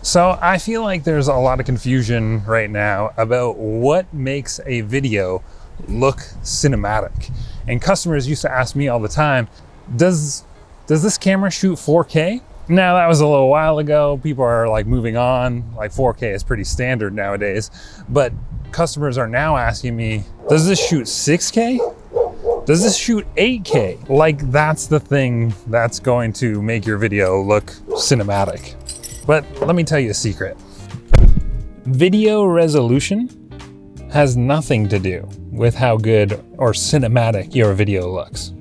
So I feel like there's a lot of confusion right now about what makes a video look cinematic. And customers used to ask me all the time, does this camera shoot 4K? Now that was a little while ago. People are like moving on, like 4K is pretty standard nowadays. But customers are now asking me, does this shoot 6K? Does this shoot 8K? Like that's the thing that's going to make your video look cinematic. But let me tell you a secret. Video resolution has nothing to do with how good or cinematic your video looks.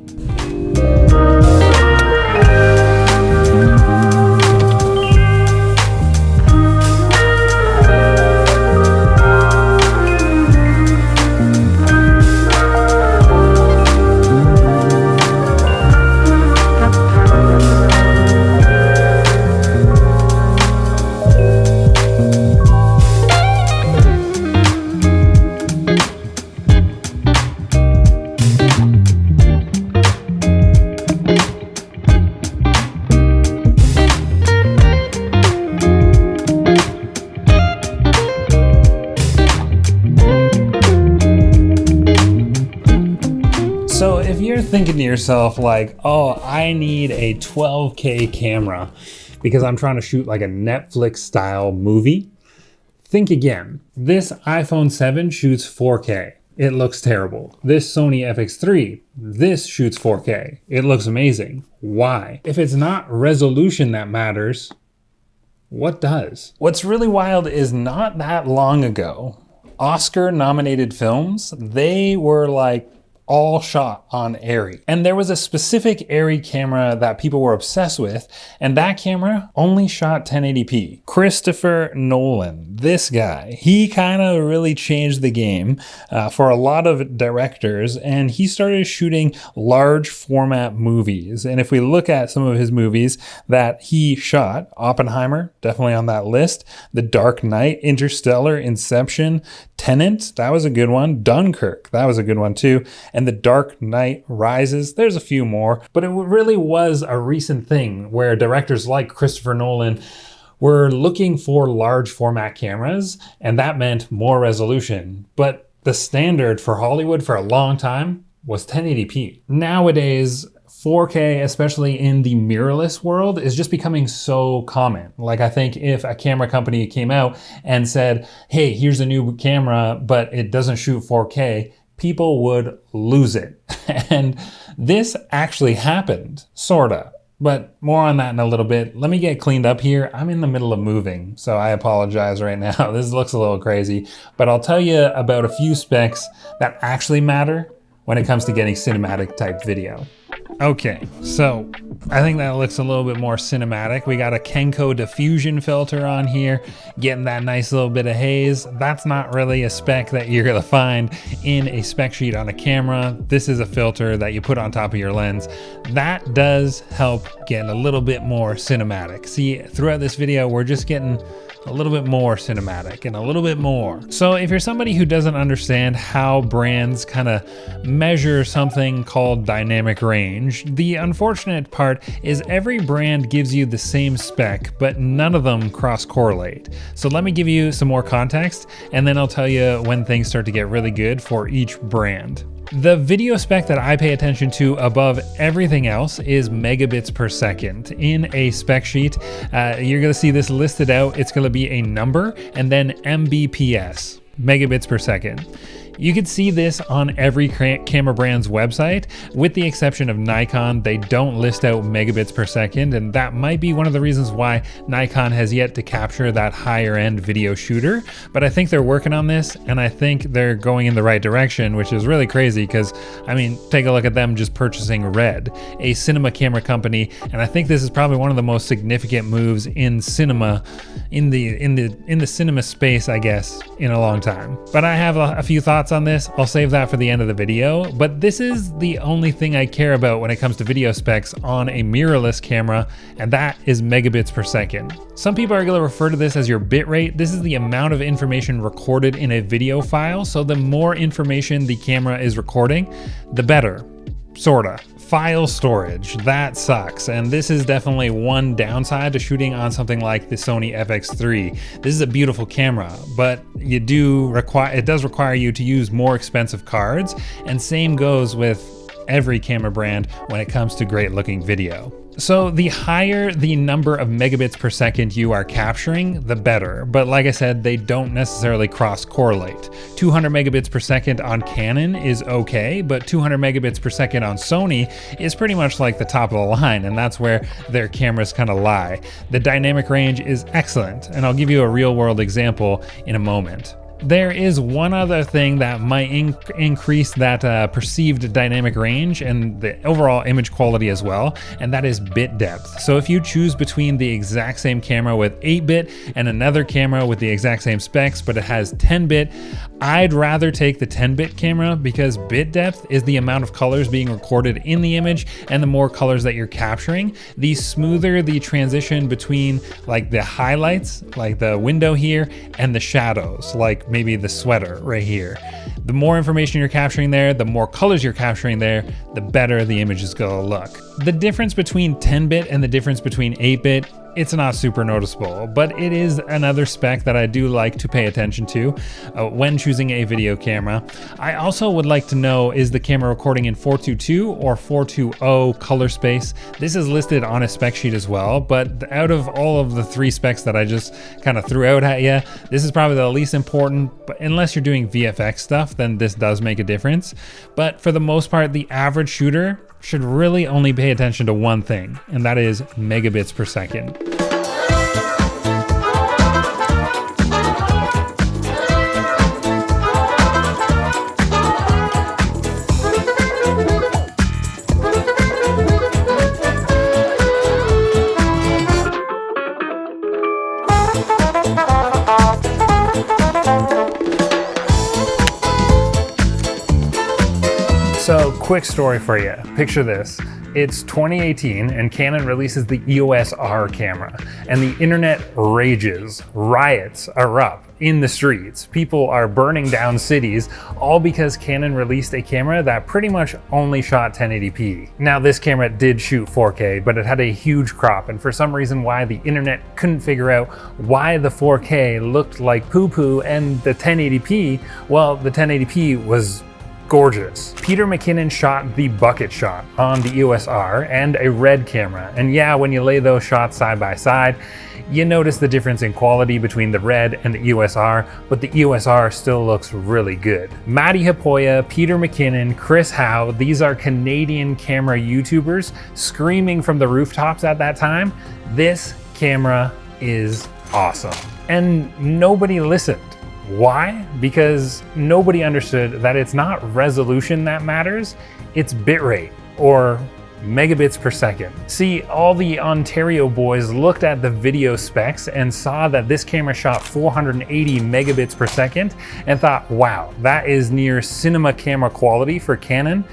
So if you're thinking to yourself like, oh, I need a 12K camera because I'm trying to shoot like a Netflix style movie, think again. This iPhone 7 shoots 4K. It looks terrible. This Sony FX3, this shoots 4K. It looks amazing. Why? If it's not resolution that matters, what does? What's really wild is not that long ago, Oscar nominated films, they were like all shot on Arri. And there was a specific Arri camera that people were obsessed with, and that camera only shot 1080p. Christopher Nolan, this guy, he kind of really changed the game for a lot of directors, and he started shooting large format movies. And if we look at some of his movies that he shot, Oppenheimer, definitely on that list, The Dark Knight, Interstellar, Inception, Tenet, that was a good one. Dunkirk, that was a good one too. And The Dark Knight Rises, there's a few more, but it really was a recent thing where directors like Christopher Nolan were looking for large format cameras, and that meant more resolution. But the standard for Hollywood for a long time was 1080p. Nowadays, 4K, especially in the mirrorless world, is just becoming so common. Like I think if a camera company came out and said, hey, here's a new camera, but it doesn't shoot 4K, people would lose it. And this actually happened, sorta. But more on that in a little bit. Let me get cleaned up here. I'm in the middle of moving, so I apologize right now. This looks a little crazy, but I'll tell you about a few specs that actually matter when it comes to getting cinematic type video. Okay, so I think that looks a little bit more cinematic. We got a Kenko diffusion filter on here, getting that nice little bit of haze. That's not really a spec that you're gonna find in a spec sheet on a camera. This is a filter that you put on top of your lens. That does help get a little bit more cinematic. See, throughout this video, we're just getting a little bit more cinematic and a little bit more. So if you're somebody who doesn't understand how brands kind of measure something called dynamic range, the unfortunate part is every brand gives you the same spec, but none of them cross-correlate. So let me give you some more context, and then I'll tell you when things start to get really good for each brand. The video spec that I pay attention to above everything else is megabits per second. In a spec sheet, you're gonna see this listed out. It's gonna be a number and then Mbps, megabits per second. You can see this on every camera brand's website, with the exception of Nikon. They don't list out megabits per second, and that might be one of the reasons why Nikon has yet to capture that higher end video shooter. But I think they're working on this, and I think they're going in the right direction, which is really crazy because, I mean, take a look at them just purchasing Red, a cinema camera company, and I think this is probably one of the most significant moves in cinema, in the cinema space, I guess, in a long time. But I have a few thoughts on this. I'll save that for the end of the video, but this is the only thing I care about when it comes to video specs on a mirrorless camera, and that is megabits per second. Some people are going to refer to this as your bit rate. This is the amount of information recorded in a video file, so the more information the camera is recording, the better. Sorta. File storage, that sucks. And this is definitely one downside to shooting on something like the Sony FX3. This is a beautiful camera, but it does require you to use more expensive cards, and same goes with every camera brand when it comes to great looking video. So the higher the number of megabits per second you are capturing, the better. But like I said, they don't necessarily cross correlate. 200 megabits per second on Canon is okay, but 200 megabits per second on Sony is pretty much like the top of the line, and that's where their cameras kind of lie. The dynamic range is excellent, and I'll give you a real world example in a moment. There is one other thing that might increase that perceived dynamic range and the overall image quality as well, and that is bit depth. So if you choose between the exact same camera with 8-bit and another camera with the exact same specs but it has 10-bit, I'd rather take the 10-bit camera because bit depth is the amount of colors being recorded in the image, and the more colors that you're capturing, the smoother the transition between like the highlights, like the window here, and the shadows, like maybe the sweater right here. The more information you're capturing there, the more colors you're capturing there, the better the image is gonna look. The difference between 10-bit and the difference between 8-bit, it's not super noticeable, but it is another spec that I do like to pay attention to when choosing a video camera. I also would like to know, is the camera recording in 422 or 420 color space? This is listed on a spec sheet as well, but out of all of the three specs that I just kind of threw out at you, this is probably the least important, but unless you're doing VFX stuff, then this does make a difference. But for the most part, the average shooter should really only pay attention to one thing, and that is megabits per second. So, quick story for you. Picture this. It's 2018 and Canon releases the EOS R camera, and the internet rages. Riots erupt in the streets. People are burning down cities, all because Canon released a camera that pretty much only shot 1080p. Now, this camera did shoot 4K, but it had a huge crop, and for some reason why the internet couldn't figure out why the 4K looked like poo-poo and the 1080p, well, the 1080p was gorgeous. Peter McKinnon shot the bucket shot on the EOS R and a red camera. And yeah, when you lay those shots side by side, you notice the difference in quality between the red and the EOS R, but the EOS R still looks really good. Matty Hapoya, Peter McKinnon, Chris Howe, these are Canadian camera YouTubers screaming from the rooftops at that time, this camera is awesome. And nobody listened. Why? Because nobody understood that it's not resolution that matters, it's bitrate, or megabits per second. See, all the Ontario boys looked at the video specs and saw that this camera shot 480 megabits per second and thought, wow, that is near cinema camera quality for Canon,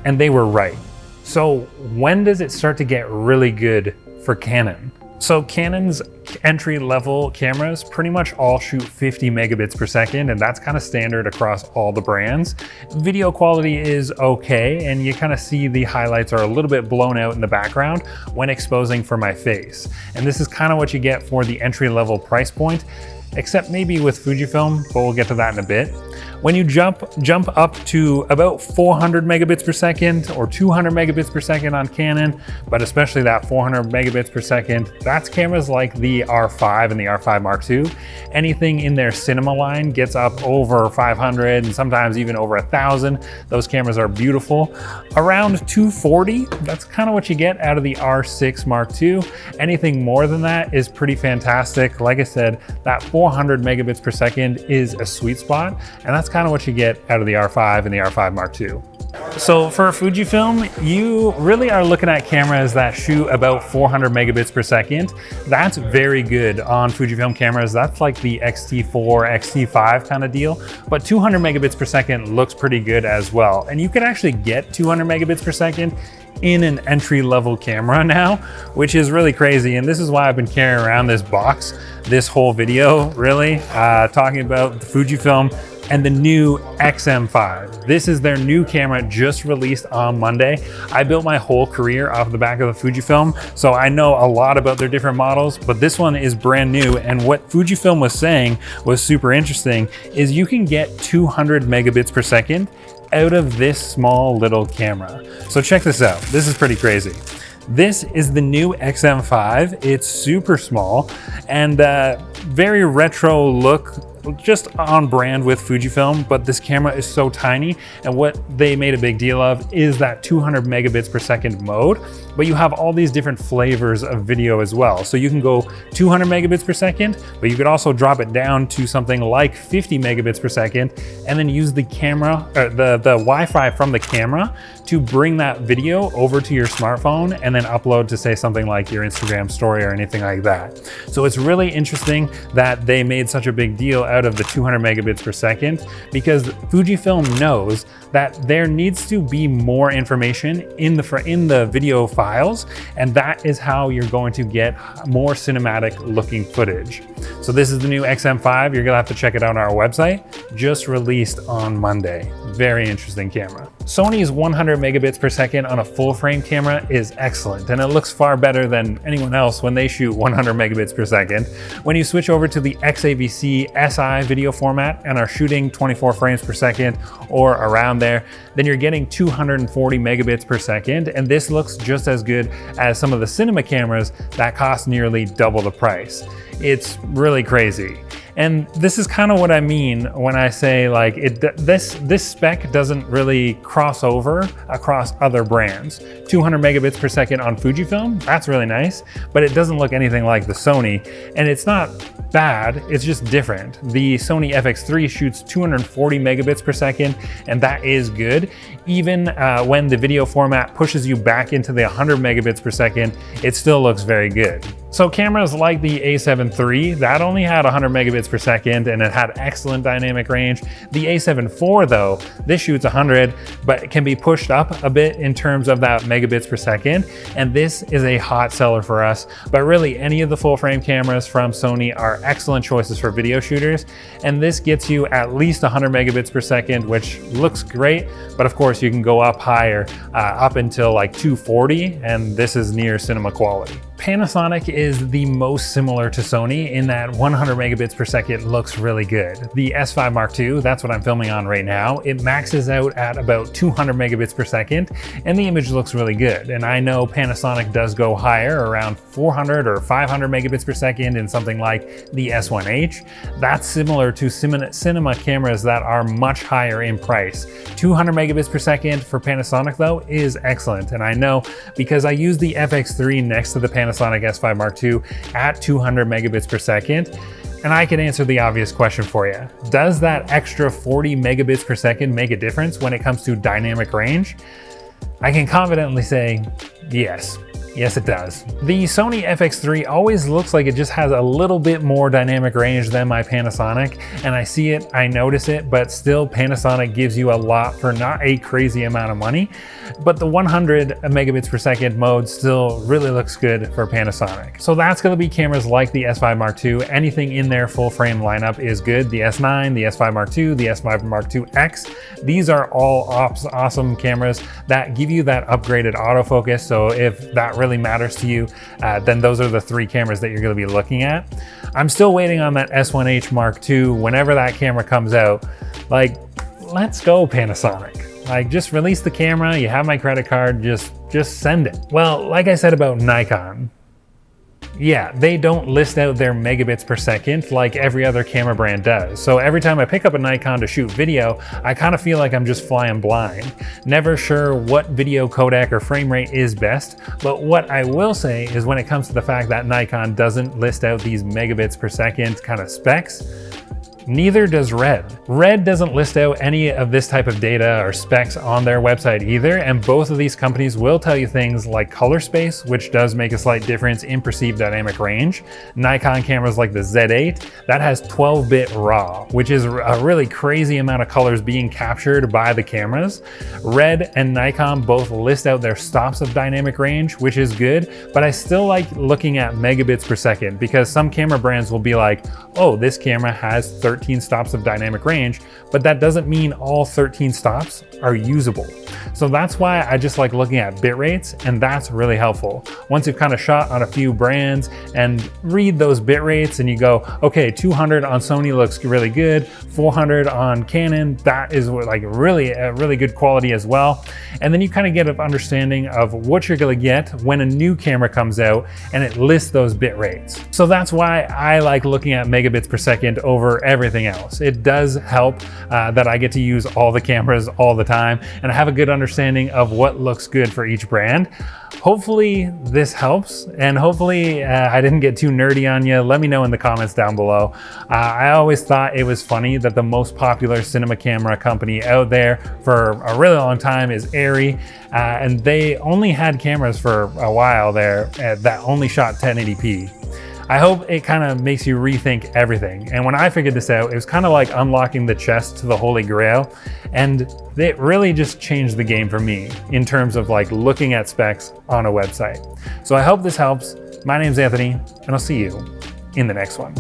and they were right. So when does it start to get really good for Canon? So Canon's entry-level cameras pretty much all shoot 50 megabits per second, and that's kind of standard across all the brands. Video quality is okay, and you kind of see the highlights are a little bit blown out in the background when exposing for my face. And this is kind of what you get for the entry-level price point, except maybe with Fujifilm, but we'll get to that in a bit. When you jump up to about 400 megabits per second or 200 megabits per second on Canon, but especially that 400 megabits per second, that's cameras like the R5 and the R5Mkii. Anything in their cinema line gets up over 500 and sometimes even over 1,000. Those cameras are beautiful. Around 240, that's kind of what you get out of the R6 Mkii. Anything more than that is pretty fantastic. Like I said, that 400 megabits per second is a sweet spot, and that's kind of what you get out of the R5 and the R5Mkii. So for Fujifilm, you really are looking at cameras that shoot about 400 megabits per second. That's very good on Fujifilm cameras. That's like the X-T4, X-T5 kind of deal. But 200 megabits per second looks pretty good as well. And you can actually get 200 megabits per second in an entry-level camera now, which is really crazy. And this is why I've been carrying around this box this whole video, really, talking about the Fujifilm and the new X-M5. This is their new camera just released on Monday. I built my whole career off the back of the Fujifilm, so I know a lot about their different models, but this one is brand new. And what Fujifilm was saying was super interesting is you can get 200 megabits per second out of this small little camera. So check this out. This is pretty crazy. This is the new X-M5. It's super small and very retro look, just on brand with Fujifilm, but this camera is so tiny, and what they made a big deal of is that 200 megabits per second mode, but you have all these different flavors of video as well. So you can go 200 megabits per second, but you could also drop it down to something like 50 megabits per second, and then use the camera, or the Wi-Fi from the camera to bring that video over to your smartphone and then upload to, say, something like your Instagram story or anything like that. So it's really interesting that they made such a big deal out of the 200 megabits per second, because Fujifilm knows that there needs to be more information in the video files, and that is how you're going to get more cinematic looking footage. So this is the new X-M5. You're gonna have to check it out on our website. Just released on Monday. Very interesting camera. Sony's 100 megabits per second on a full frame camera is excellent, and it looks far better than anyone else when they shoot 100 megabits per second. When you switch over to the XAVC SI video format and are shooting 24 frames per second or around there, then you're getting 240 megabits per second, and this looks just as good as some of the cinema cameras that cost nearly double the price. It's really crazy. And this is kind of what I mean when I say, like, this spec doesn't really cross over across other brands. 200 megabits per second on Fujifilm, that's really nice, but it doesn't look anything like the Sony, and it's not bad, it's just different. The Sony FX3 shoots 240 megabits per second, and that is good. Even when the video format pushes you back into the 100 megabits per second, it still looks very good. So cameras like the A7III, that only had 100 megabits per second and it had excellent dynamic range. The A7IV though, this shoots 100, but it can be pushed up a bit in terms of that megabits per second. And this is a hot seller for us, but really any of the full frame cameras from Sony are excellent choices for video shooters. And this gets you at least 100 megabits per second, which looks great. But of course you can go up higher, up until like 240, and this is near cinema quality. Panasonic is the most similar to Sony in that 100 megabits per second looks really good. The S5 Mark II, that's what I'm filming on right now, it maxes out at about 200 megabits per second, and the image looks really good. And I know Panasonic does go higher, around 400 or 500 megabits per second in something like the S1H. That's similar to cinema cameras that are much higher in price. 200 megabits per second for Panasonic though is excellent, and I know because I use the FX3 next to the Panasonic S5 Mark II at 200 megabits per second. And I can answer the obvious question for you. Does that extra 40 megabits per second make a difference when it comes to dynamic range? I can confidently say yes. Yes, it does. The Sony FX3 always looks like it just has a little bit more dynamic range than my Panasonic, and I see it, I notice it, but still Panasonic gives you a lot for not a crazy amount of money. But the 100 megabits per second mode still really looks good for Panasonic. So that's gonna be cameras like the S5 Mark II. Anything in their full frame lineup is good. The S9, the S5 Mark II, the S5 Mark II X. These are all awesome cameras that give you that upgraded autofocus. So if that really matters to you, then those are the three cameras that you're gonna be looking at. I'm still waiting on that S1H Mark II. Whenever that camera comes out, like, let's go Panasonic. Like, just release the camera, you have my credit card, just send it. Well, like I said about Nikon, yeah, they don't list out their megabits per second like every other camera brand does. So every time I pick up a Nikon to shoot video, I kind of feel like I'm just flying blind. Never sure what video codec or frame rate is best, but what I will say is when it comes to the fact that Nikon doesn't list out these megabits per second kind of specs, neither does Red. Red doesn't list out any of this type of data or specs on their website either, and both of these companies will tell you things like color space, which does make a slight difference in perceived dynamic range. Nikon cameras like the Z8, that has 12-bit RAW, which is a really crazy amount of colors being captured by the cameras. Red and Nikon both list out their stops of dynamic range, which is good, but I still like looking at megabits per second because some camera brands will be like, oh, this camera has 30 13 stops of dynamic range, but that doesn't mean all 13 stops are usable. So that's why I just like looking at bit rates, and that's really helpful. Once you've kind of shot on a few brands and read those bit rates and you go, okay, 200 on Sony looks really good, 400 on Canon, that is like really good quality as well. And then you kind of get an understanding of what you're gonna get when a new camera comes out and it lists those bit rates. So that's why I like looking at megabits per second over everything else. It does help that I get to use all the cameras all the time and I have a good understanding of what looks good for each brand. Hopefully this helps, and hopefully I didn't get too nerdy on you. Let me know in the comments down below. I always thought it was funny that the most popular cinema camera company out there for a really long time is Arri, and they only had cameras for a while there that only shot 1080p. I hope it kind of makes you rethink everything. And when I figured this out, it was kind of like unlocking the chest to the Holy Grail. And it really just changed the game for me in terms of like looking at specs on a website. So I hope this helps. My name's Anthony, and I'll see you in the next one.